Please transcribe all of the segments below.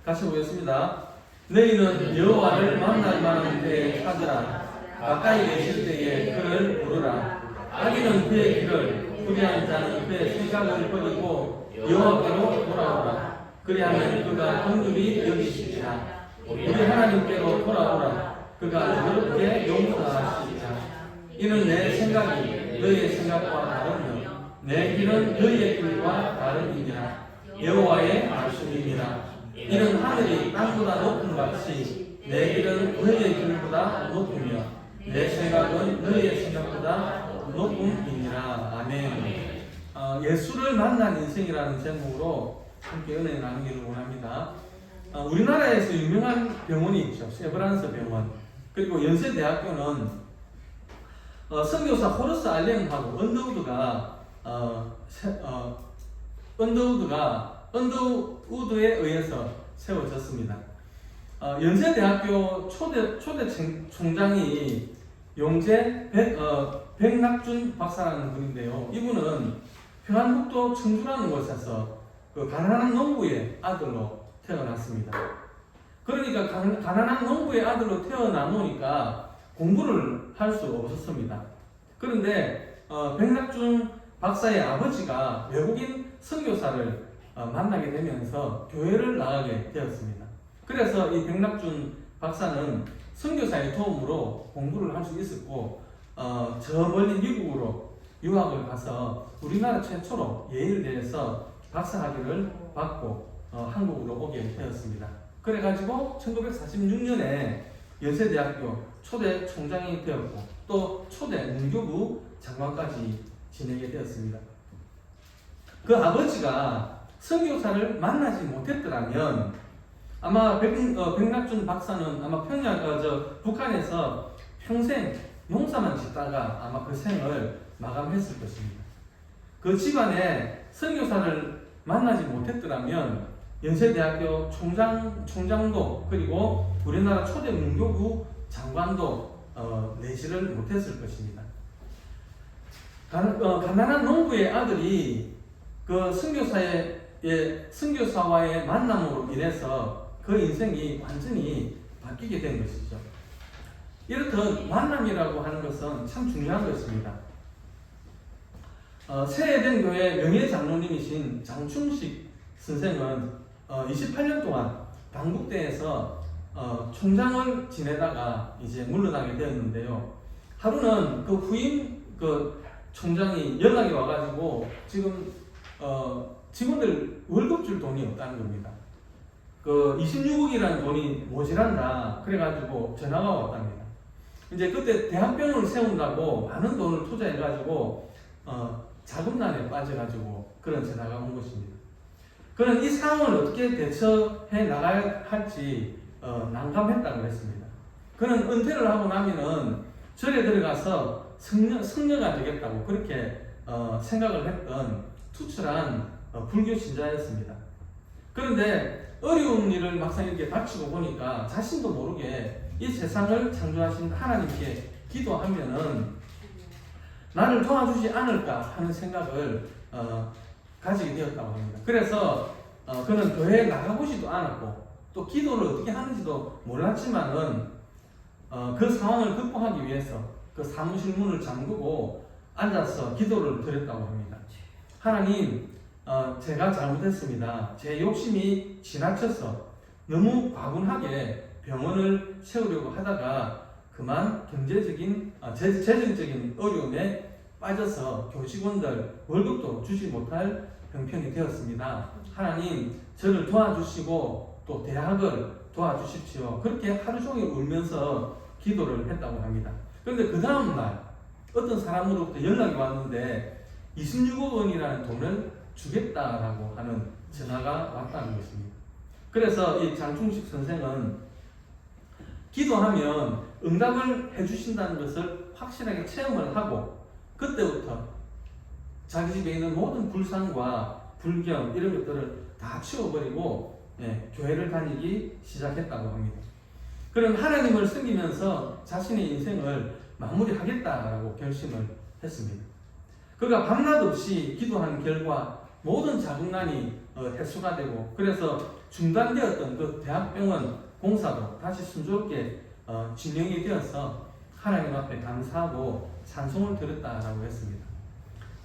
같이 보겠습니다. 너희는 여호와를 만날 만한 때에 찾으라. 가까이 계실 때에 그를 부르라. 악인은 그의 길을, 불의한 자는 그의 생각을 버리고 여호와께로 돌아오라. 그리하면 그가 긍휼히 여기시리라. 우리 하나님께로 돌아오라. 그가 너희에게 용서하시리라. 이는 내 생각이 너희의 생각과 다르며 내 길은 너희의 길과 다름이니라. 여호와의 말씀이니라. 이는 하늘이 땅보다 높은 같이 내 길은 너희의 길보다 높으며 내 생각은 너희의 생각보다 높음이니라. 아멘. 예수를 만난 인생이라는 제목으로 함께 은혜 나누기를 원합니다. 우리나라에서 유명한 병원이 있죠. 세브란스 병원. 그리고 연세대학교는 선교사 호러스 알렌하고 언더우드에 의해서 세워졌습니다. 연세대학교 초대 총장이 용재 백낙준 박사라는 분인데요. 이분은 평안북도 청주라는 곳에서 그 가난한 농부의 아들로 태어났습니다. 그러니까 가난한 농부의 아들로 태어나니까 공부를 할 수 없었습니다. 그런데 백낙준 박사의 아버지가 외국인 선교사를 만나게 되면서 교회를 나가게 되었습니다. 그래서 이 백낙준 박사는 선교사의 도움으로 공부를 할 수 있었고 저 멀리 미국으로 유학을 가서 우리나라 최초로 예일대에서 박사학위를 받고 한국으로 오게 되었습니다. 그래가지고 1946년에 연세대학교 초대 총장이 되었고 또 초대 문교부 장관까지 지내게 되었습니다. 그 아버지가 선교사를 만나지 못했더라면 아마 백낙준 박사는 아마 북한에서 평생 농사만 짓다가 아마 그 생을 마감했을 것입니다. 그 집안에 선교사를 만나지 못했더라면 연세대학교 총장도 그리고 우리나라 초대 문교부 장관도 내지를 못했을 것입니다. 가난한 농부의 아들이 그 선교사와의 만남으로 인해서 그 인생이 완전히 바뀌게 된 것이죠. 이렇듯 만남이라고 하는 것은 참 중요한 것입니다. 새해된 교회 명예장로님이신 장충식 선생은 28년 동안 당국대에서 총장을 지내다가 이제 물러나게 되었는데요. 하루는 그 후임 총장이 연락이 와가지고 지금 직원들 월급 줄 돈이 없다는 겁니다. 26억이라는 돈이 모자란다. 그래가지고 전화가 왔답니다. 이제 그때 대학병원을 세운다고 많은 돈을 투자해가지고 자금난에 빠져가지고 그런 전화가 온 것입니다. 그는 이 상황을 어떻게 대처해 나가야 할지 난감했다고 했습니다. 그는 은퇴를 하고 나면은 절에 들어가서 성녀가 되겠다고 그렇게 생각을 했던 투철한 불교 신자였습니다. 그런데 어려운 일을 막상 이렇게 닥치고 보니까 자신도 모르게 이 세상을 창조하신 하나님께 기도하면은 나를 도와주지 않을까 하는 생각을 가지게 되었다고 합니다. 그래서 그는 교회에 나가보지도 않았고 또 기도를 어떻게 하는지도 몰랐지만은 그 상황을 극복하기 위해서 그 사무실 문을 잠그고 앉아서 기도를 드렸다고 합니다. 하나님, 제가 잘못했습니다. 제 욕심이 지나쳐서 너무 과분하게 병원을 세우려고 하다가 그만 재정적인 어려움에 빠져서 교직원들 월급도 주지 못할 형편이 되었습니다. 하나님, 저를 도와주시고 또 대학을 도와주십시오. 그렇게 하루 종일 울면서 기도를 했다고 합니다. 그런데 그 다음날 어떤 사람으로부터 연락이 왔는데 26억 원이라는 돈을 주겠다라고 하는 전화가 왔다는 것입니다. 그래서 이 장충식 선생은 기도하면 응답을 해주신다는 것을 확실하게 체험을 하고 그때부터 자기 집에 있는 모든 불상과 불경 이런 것들을 다 치워버리고 교회를 다니기 시작했다고 합니다. 그런 하나님을 섬기면서 자신의 인생을 마무리하겠다라고 결심을 했습니다. 그가 밤낮 없이 기도하는 결과 모든 자국난이 해소가 되고, 그래서 중단되었던 그 대학병원 공사도 다시 순조롭게 진행이 되어서 하나님 앞에 감사하고 찬송을 드렸다라고 했습니다.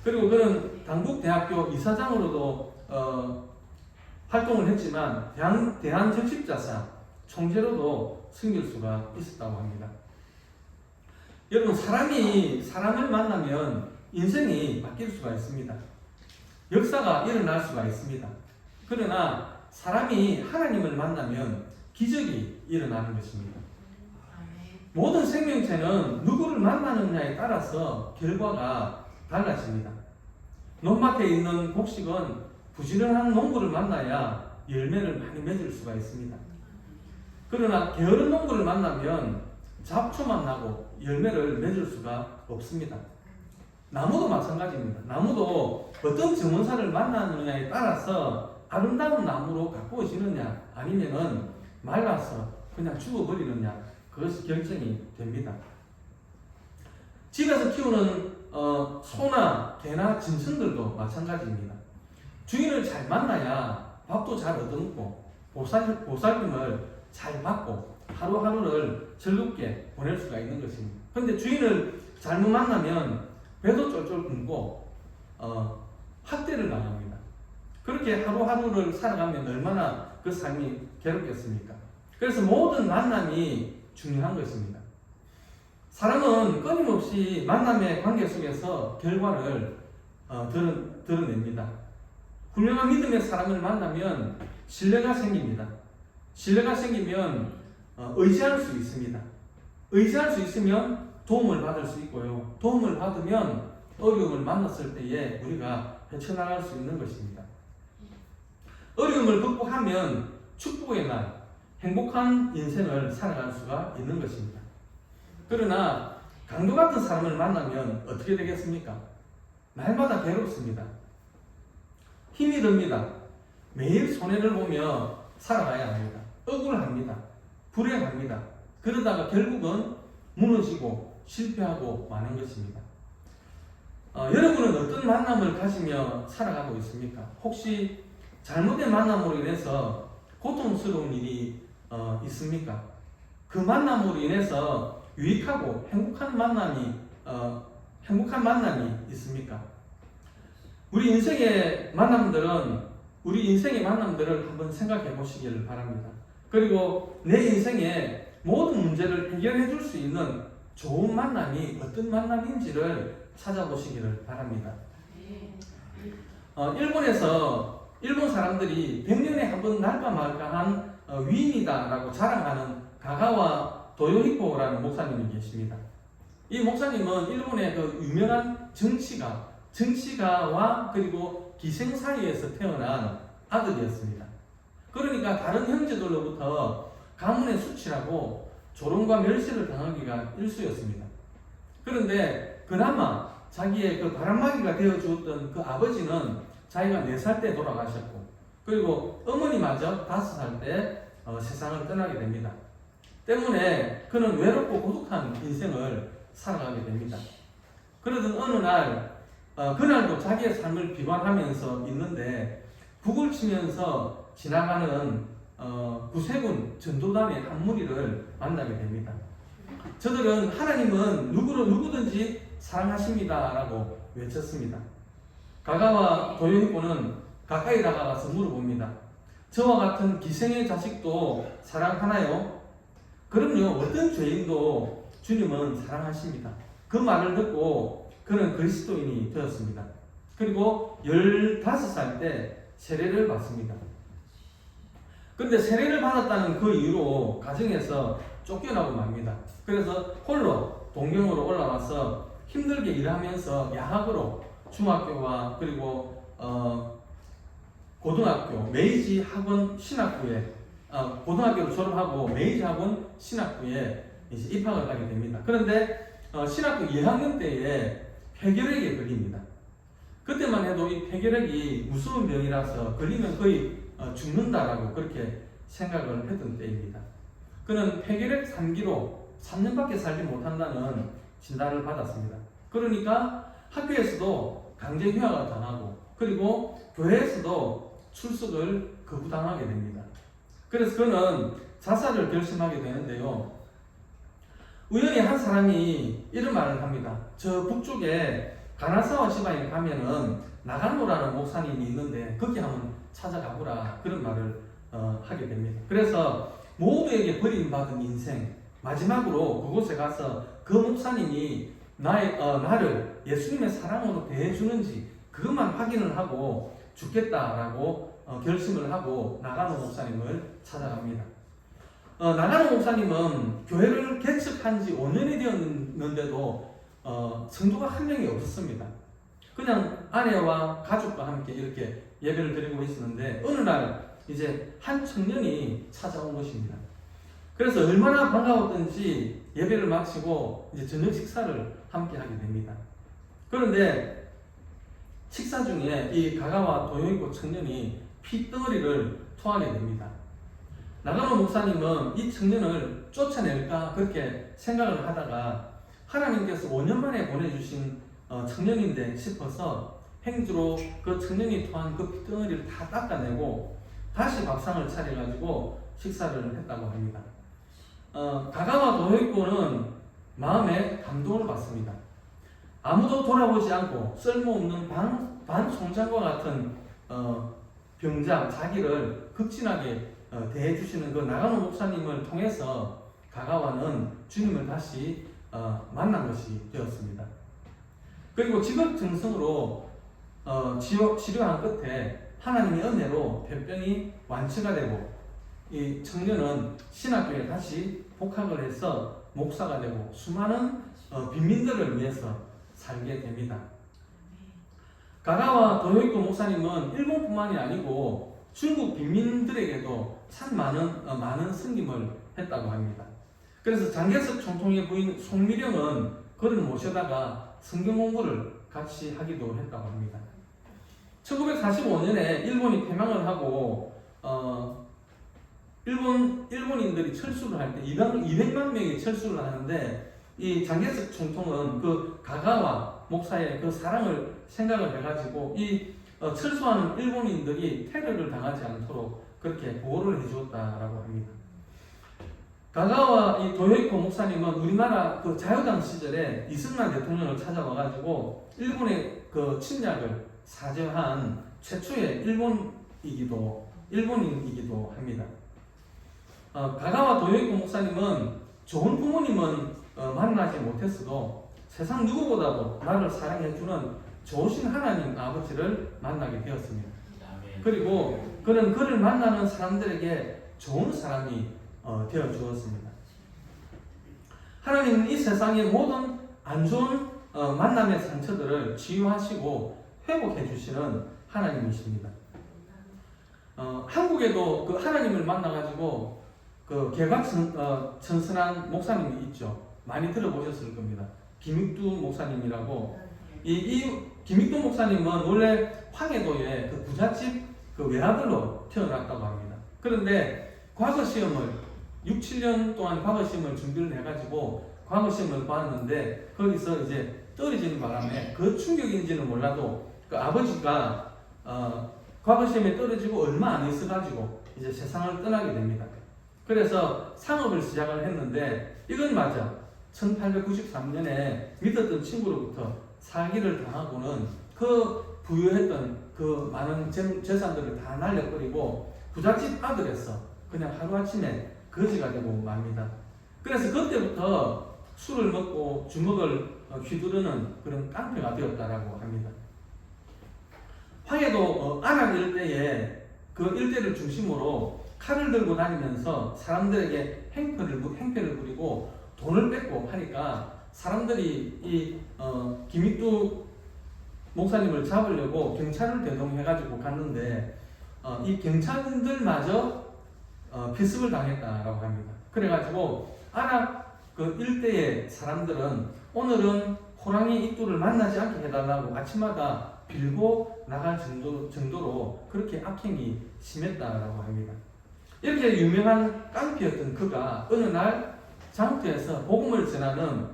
그리고 그는 당국대학교 이사장으로도 활동을 했지만 대한적십자사 총재로도 섬길 수가 있었다고 합니다. 여러분, 사람이 사람을 만나면 인생이 바뀔 수가 있습니다. 역사가 일어날 수가 있습니다. 그러나 사람이 하나님을 만나면 기적이 일어나는 것입니다. 모든 생명체는 누구를 만나느냐에 따라서 결과가 달라집니다. 논밭에 있는 곡식은 부지런한 농부를 만나야 열매를 많이 맺을 수가 있습니다. 그러나 게으른 농부를 만나면 잡초만 나고 열매를 맺을 수가 없습니다. 나무도 마찬가지입니다. 나무도 어떤 정원사를 만나느냐에 따라서 아름다운 나무로 가꾸어지느냐 아니면은 말라서 그냥 죽어버리느냐, 그것이 결정이 됩니다. 집에서 키우는 소나 개나 짐승들도 마찬가지입니다. 주인을 잘 만나야 밥도 잘 얻어먹고 보살핌을 잘 받고 하루하루를 즐겁게 보낼 수가 있는 것입니다. 그런데 주인을 잘못 만나면 배도 쫄쫄 굶고 학대를 당합니다. 그렇게 하루하루를 살아가면 얼마나 그 삶이 괴롭겠습니까? 그래서 모든 만남이 중요한 것입니다. 사람은 끊임없이 만남의 관계 속에서 결과를 드러냅니다. 훌륭한 믿음의 사람을 만나면 신뢰가 생깁니다. 신뢰가 생기면 의지할 수 있습니다. 의지할 수 있으면 도움을 받을 수 있고요. 도움을 받으면 어려움을 만났을 때에 우리가 헤쳐나갈 수 있는 것입니다. 어려움을 극복하면 축복의 날, 행복한 인생을 살아갈 수가 있는 것입니다. 그러나 강도 같은 사람을 만나면 어떻게 되겠습니까? 날마다 괴롭습니다. 힘이 듭니다. 매일 손해를 보며 살아가야 합니다. 억울합니다. 불행합니다. 그러다가 결국은 무너지고 실패하고 마는 것입니다. 여러분은 어떤 만남을 가지며 살아가고 있습니까? 혹시 잘못된 만남으로 인해서 고통스러운 일이 있습니까? 그 만남으로 인해서 유익하고 행복한 만남이 있습니까? 우리 인생의 만남들을 한번 생각해 보시기를 바랍니다. 그리고 내 인생의 모든 문제를 해결해 줄 수 있는 좋은 만남이 어떤 만남인지를 찾아보시기를 바랍니다. 일본 사람들이 100년에 한 번 날까 말까한 위인이다라고 자랑하는 가가와 도요히코라는 목사님이 계십니다. 이 목사님은 일본의 그 유명한 정치가와 그리고 기생 사이에서 태어난 아들이었습니다. 그러니까 다른 형제들로부터 가문의 수치라고 조롱과 멸시를 당하기가 일쑤였습니다. 그런데 그나마 자기의 그 바람막이가 되어주었던 그 아버지는 자기가 4살 때 돌아가셨고, 그리고 어머니마저 5살 때 세상을 떠나게 됩니다. 때문에 그는 외롭고 고독한 인생을 살아가게 됩니다. 그러던 어느 날, 그날도 자기의 삶을 비관하면서 있는데 북을 치면서 지나가는 구세군 전도단의 한 무리를 만나게 됩니다. 저들은 하나님은 누구든지 사랑하십니다 라고 외쳤습니다. 가가와 도요히코는 가까이 다가가서 물어봅니다. 저와 같은 기생의 자식도 사랑하나요? 그럼요, 어떤 죄인도 주님은 사랑하십니다. 그 말을 듣고 그는 그리스도인이 되었습니다. 그리고 15살 때 세례를 받습니다. 그런데 세례를 받았다는 그 이유로 가정에서 쫓겨나고 맙니다. 그래서 홀로 동경으로 올라와서 힘들게 일하면서 야학으로 중학교와 그리고 고등학교 메이지 학원 신학부에 고등학교를 졸업하고 메이지 학원 신학부에 이제 입학을 하게 됩니다. 그런데 신학교 2학년 때에 폐결핵에 걸립니다. 그때만 해도 이 폐결핵이 무서운 병이라서 걸리면 거의 죽는다라고 그렇게 생각을 했던 때입니다. 그는 폐결핵 3기로 3년밖에 살지 못한다는 진단을 받았습니다. 그러니까 학교에서도 강제 휴학을 당하고, 그리고 교회에서도 출석을 거부당하게 됩니다. 그래서 그는 자살을 결심하게 되는데요. 우연히 한 사람이 이런 말을 합니다. 저 북쪽에 가나사와 지방에 가면은 나가노라는 목사님이 있는데 거기 한번 찾아가보라, 그런 말을 하게 됩니다. 그래서 모두에게 버림받은 인생, 마지막으로 그곳에 가서 그 목사님이 나를 예수님의 사랑으로 대해주는지 그것만 확인을 하고 죽겠다라고 결심을 하고 나가노 목사님을 찾아갑니다. 나가노 목사님은 교회를 개척한 지 5년이 되었는데도 성도가 한 명이 없었습니다. 그냥 아내와 가족과 함께 이렇게 예배를 드리고 있었는데 어느 날 이제 한 청년이 찾아온 것입니다. 그래서 얼마나 반가웠던지 예배를 마치고 이제 저녁 식사를 함께 하게 됩니다. 그런데 식사 중에 이 가가와 도요이코 청년이 핏덩어리를 토하게 됩니다. 나가노 목사님은 이 청년을 쫓아낼까 그렇게 생각을 하다가 하나님께서 5년 만에 보내주신 청년인데 싶어서 행주로 그 청년이 토한 그 핏덩어리를 다 닦아내고 다시 밥상을 차려가지고 식사를 했다고 합니다. 가가와 도요이코는 마음에 감동을 받습니다. 아무도 돌아보지 않고 쓸모없는 반송장과 같은 병자 자기를 극진하게 대해주시는 그 나가노 목사님을 통해서 가가와는 주님을 다시 만난 것이 되었습니다. 그리고 직업증성으로 치료한 끝에 하나님의 은혜로 폐병이 완치가 되고 이 청년은 신학교에 다시 복학을 해서 목사가 되고 수많은 빈민들을 위해서 살게 됩니다. 가가와 도요이코 목사님은 일본뿐만이 아니고 중국 빈민들에게도 참 많은 섬김을 했다고 합니다. 그래서 장개석 총통의 부인 송미령은 그를 모셔다가 성경 공부를 같이 하기도 했다고 합니다. 1945년에 일본이 패망을 하고 일본인들이 철수를 할 때 200만 명이 철수를 하는데 이 장개석 총통은 그 가가와 목사의 그 사랑을 생각을 해가지고 이 철수하는 일본인들이 테러를 당하지 않도록 그렇게 보호를 해주었다라고 합니다. 가가와 이 도요이코 목사님은 우리나라 그 자유당 시절에 이승만 대통령을 찾아와가지고 일본의 그 침략을 사죄한 최초의 일본인이기도 합니다. 가가와 도요이코 목사님은 좋은 부모님은 만나지 못했어도 세상 누구보다도 나를 사랑해주는 좋으신 하나님 아버지를 만나게 되었습니다. 그리고 그는 그를 만나는 사람들에게 좋은 사람이 되어 주었습니다. 하나님은 이 세상의 모든 안 좋은 만남의 상처들을 치유하시고 회복해 주시는 하나님이십니다. 한국에도 그 하나님을 만나가지고 그 개박천선한 목사님이 있죠. 많이 들어보셨을 겁니다. 김익두 목사님이라고. 이 김익두 목사님은 원래 황해도의 그 부잣집 그 외아들로 태어났다고 합니다. 그런데 과거 시험을 6, 7년 동안 과거 시험을 준비를 해가지고 과거 시험을 봤는데 거기서 이제 떨어지는 바람에 그 충격인지는 몰라도 그 아버지가 과거 시험에 떨어지고 얼마 안 있어가지고 이제 세상을 떠나게 됩니다. 그래서 상업을 시작을 했는데 이건 맞아. 1893년에 믿었던 친구로부터 사기를 당하고는 그 부유했던 그 많은 재산들을 다 날려버리고 부잣집 아들에서 그냥 하루아침에 거지가 되고 맙니다. 그래서 그때부터 술을 먹고 주먹을 휘두르는 그런 깡패가 되었다라고 합니다. 황해도 안악 일대에 그 일대를 중심으로 칼을 들고 다니면서 사람들에게 행패를 부리고 돈을 뺏고 하니까 사람들이 이 김익두 목사님을 잡으려고 경찰을 대동해가지고 갔는데 이 경찰들마저 피습을 당했다라고 합니다. 그래가지고 안악 그 일대의 사람들은 오늘은 호랑이 입두를 만나지 않게 해달라고 아침마다 빌고 나갈 정도로 그렇게 악행이 심했다라고 합니다. 이렇게 유명한 깡패였던 그가 어느 날 장터에서 복음을 전하는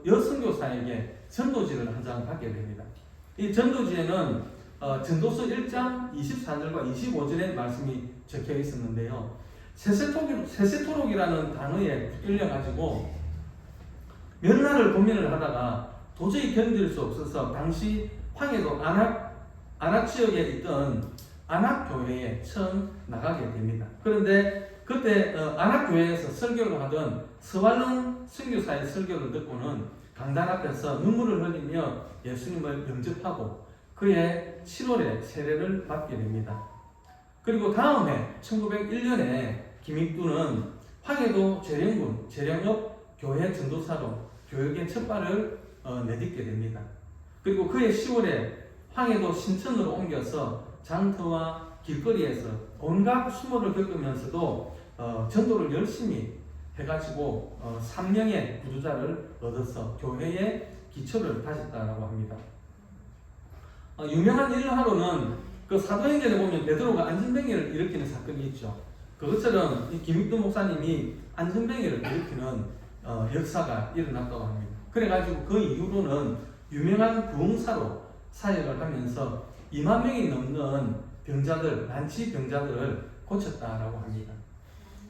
여선교사에게 전도지를 한 장 받게 됩니다. 이 전도지에는 전도서 1장 24절과 25절의 말씀이 적혀 있었는데요. 세세토록이라는 단어에 붙들려 가지고 몇 날을 고민을 하다가 도저히 견딜 수 없어서 당시 황해도 안악 지역에 있던 안악교회에 처음 나가게 됩니다. 그런데 그때 안악교회에서 설교를 하던 서발론 선교사의 설교를 듣고는 강단 앞에서 눈물을 흘리며 예수님을 영접하고 그의 7월에 세례를 받게 됩니다. 그리고 다음 해 1901년에 김익두는 황해도 재령군 재령읍 교회 전도사로 교육의 첫 발을 내딛게 됩니다. 그리고 그해 10월에 황해도 신천으로 옮겨서 장터와 길거리에서 온갖 수모를 겪으면서도 전도를 열심히 해가지고 3명의 구두자를 얻어서 교회의 기초를 다졌다고 합니다. 유명한 일화로는 그 사도행전에 보면 베드로가 안전뱅이를 일으키는 사건이 있죠. 그것처럼 이 김익두 목사님이 안전뱅이를 일으키는 역사가 일어났다고 합니다. 그래가지고 그 이후로는 유명한 부흥사로 사역을 하면서 2만 명이 넘는 병자들, 난치 병자들을 고쳤다라고 합니다.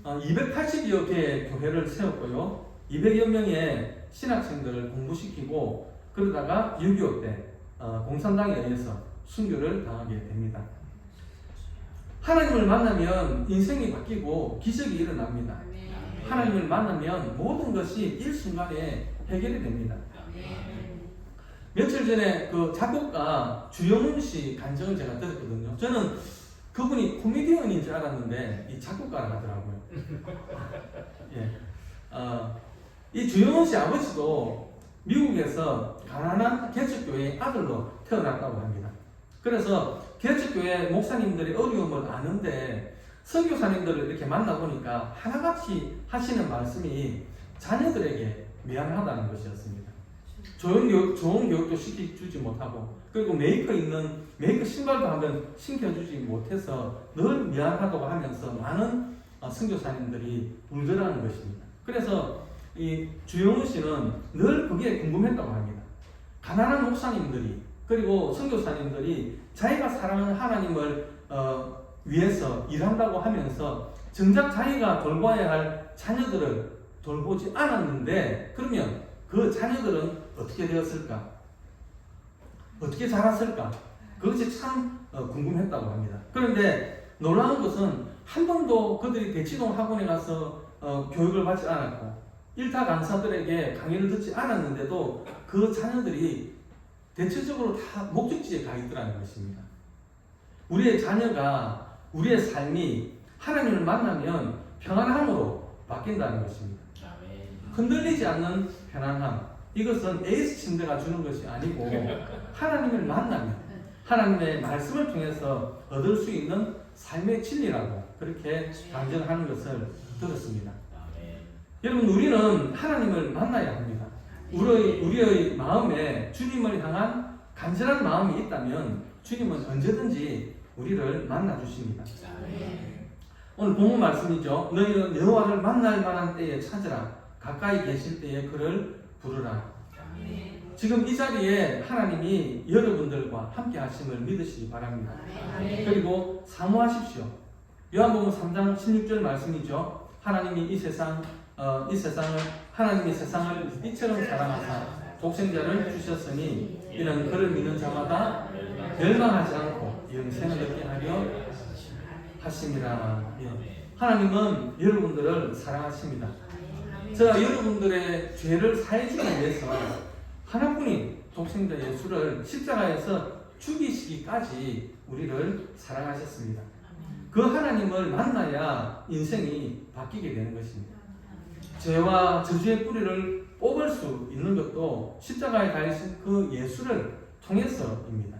280여 개의 교회를 세웠고요. 200여 명의 신학생들을 공부시키고 그러다가 6.25 때 공산당에 의해서 순교를 당하게 됩니다. 하나님을 만나면 인생이 바뀌고 기적이 일어납니다. 하나님을 만나면 모든 것이 일순간에 해결이 됩니다. 며칠 전에 그 작곡가 주영훈 씨 간증을 제가 들었거든요. 저는 그분이 코미디언인 줄 알았는데 이 작곡가라 하더라고요. 예. 이 주영훈 씨 아버지도 미국에서 가난한 개척교회의 아들로 태어났다고 합니다. 그래서 개척교회 목사님들의 어려움을 아는데 선교사님들을 이렇게 만나보니까 하나같이 하시는 말씀이 자녀들에게 미안하다는 것이었습니다. 좋은 교육도 시켜주지 못하고 그리고 메이커 신발도 한번 신겨주지 못해서 늘 미안하다고 하면서 많은 선교사님들이 울더라는 것입니다. 그래서 이 주영훈 씨는 늘 그게 궁금했다고 합니다. 가난한 목사님들이 그리고 선교사님들이 자기가 사랑하는 하나님을 위해서 일한다고 하면서 정작 자기가 돌봐야 할 자녀들을 돌보지 않았는데 그러면 그 자녀들은 어떻게 되었을까? 어떻게 자랐을까? 그것이 참 궁금했다고 합니다. 그런데 놀라운 것은 한 번도 그들이 대치동 학원에 가서 교육을 받지 않았고 일타 강사들에게 강의를 듣지 않았는데도 그 자녀들이 대체적으로 다 목적지에 가 있더라는 것입니다. 우리의 자녀가 우리의 삶이 하나님을 만나면 평안함으로 바뀐다는 것입니다. 흔들리지 않는 편안함. 이것은 에이스 침대가 주는 것이 아니고 하나님을 만나면 하나님의 말씀을 통해서 얻을 수 있는 삶의 진리라고 그렇게 강정하는 것을 들었습니다. 여러분 우리는 하나님을 만나야 합니다. 우리의 마음에 주님을 향한 간절한 마음이 있다면 주님은 언제든지 우리를 만나 주십니다. 오늘 본문 말씀이죠. 너희는 여호와를 만날 만한 때에 찾으라. 가까이 계실 때에 그를 부르라. 지금 이 자리에 하나님이 여러분들과 함께 하심을 믿으시기 바랍니다. 그리고 사모하십시오. 요한복음 3장 16절 말씀이죠. 하나님이 하나님이 세상을 이처럼 사랑하사 독생자를 주셨으니 이는 그를 믿는 자마다 멸망하지 않고 영생을 얻게 하려 하심이라. 하나님은 여러분들을 사랑하십니다. 제가 여러분들의 죄를 사해주기 위해서 하나뿐인 독생자 예수를 십자가에서 죽이시기까지 우리를 사랑하셨습니다. 그 하나님을 만나야 인생이 바뀌게 되는 것입니다. 죄와 저주의 뿌리를 뽑을 수 있는 것도 십자가에 달리신 그 예수를 통해서입니다.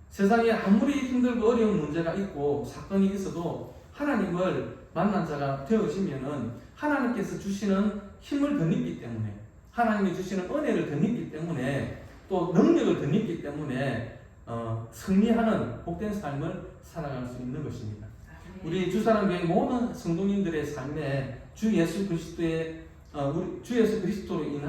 세상에 아무리 힘들고 어려운 문제가 있고 사건이 있어도 하나님을 만난 자가 되어지면은 하나님께서 주시는 힘을 덧입기 때문에 하나님이 주시는 은혜를 덧입기 때문에 또 능력을 덧입기 때문에 승리하는 복된 삶을 살아갈 수 있는 것입니다. 우리 주사랑교회 모든 성도님들의 삶에 주 예수 그리스도로 인한